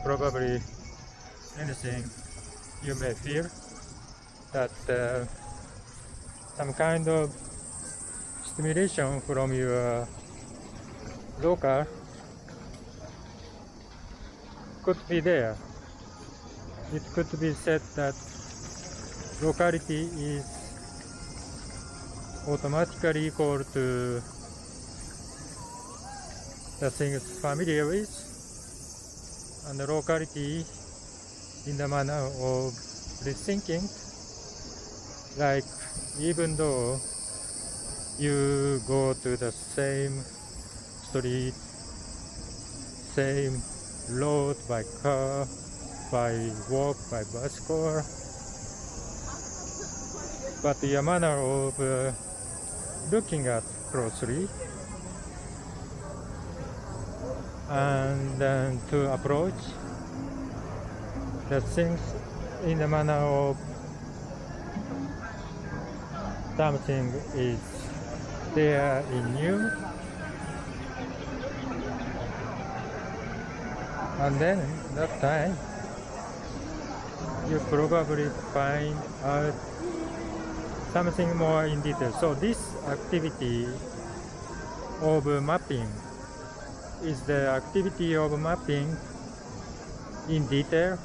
probably anything you may feel that some kind of stimulation from your local could be there. It could be said that locality is automatically equal to the things familiar with, and the locality in the manner of rethinking, like even though you go to the same street, same road by car, by walk, by bicycle, but your manner of looking at closely and then to approach the things in the manner of something is there in you, and then that time you probably find out something more in detail. So this activity of mapping is the activity of mapping in detail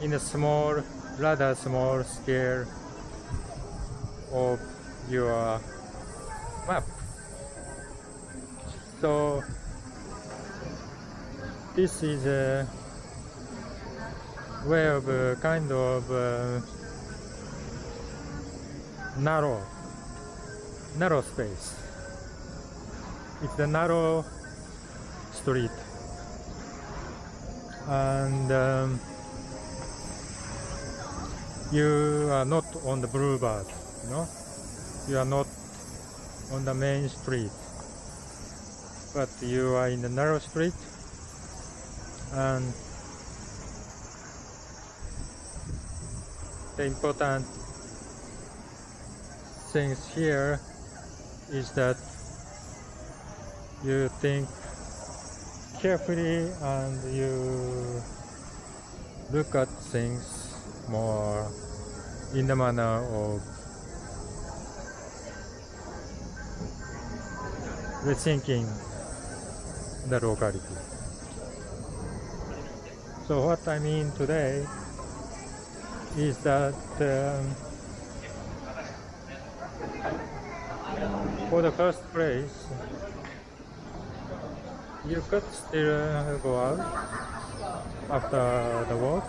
in a small, rather small scale of your map. So this is a way of kind of narrow space. It's a narrow street, and you are not on the boulevard, you are not on the main street, but you are in the narrow street, and the important things here is that you think carefully and you look at things more in the manner of rethinking the locality. So what I mean today is that for the first place, you could still go out after the work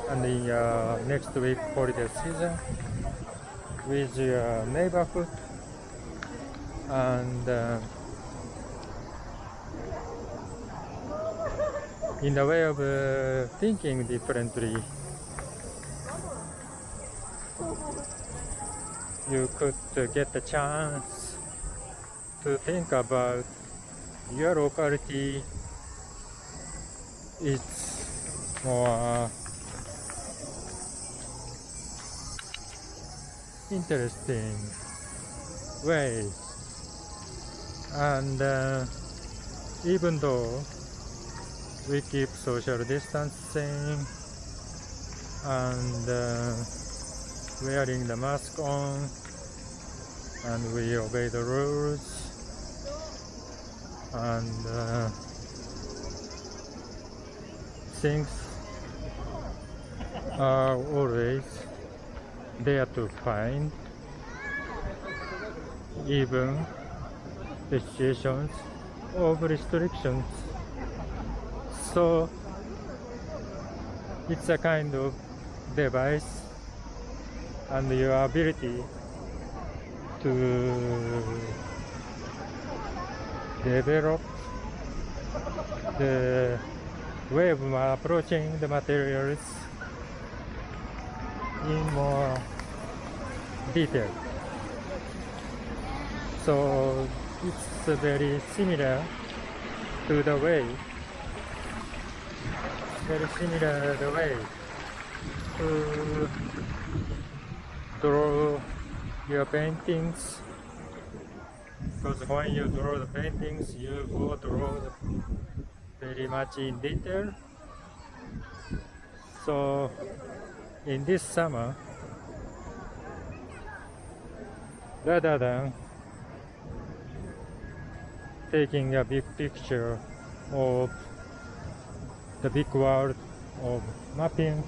and the next week holiday season with your neighborhood, and in the way of thinking differently, you could get the chance to think about your locality. It's more interesting way, and even though we keep social distancing and wearing the mask on, and we obey the rules, and things are always there to find, even the situations of restrictions. So it's a kind of device, and your ability to develop the way of approaching the materials in more detail. So it's very similar to the way to draw your paintings, because when you draw the paintings, you go draw the very much in detail. So in this summer, rather than taking a big picture of the big world of mapping,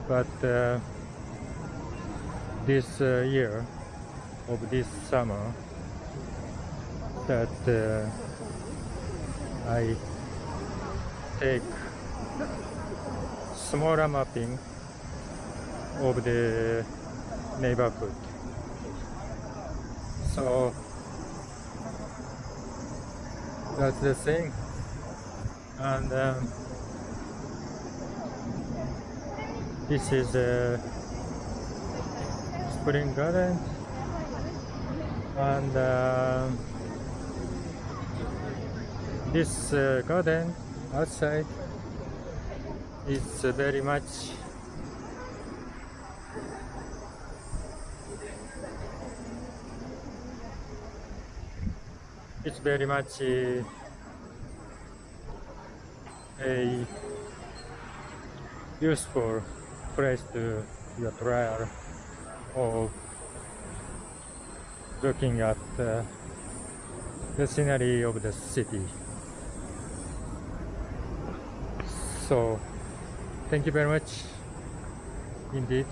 but this year of this summer that I take smaller mapping of the neighborhood. So that's the thing. And this is a spring garden, and this garden outside is very much a useful place to your trial of looking at the scenery of the city. So thank you very much indeed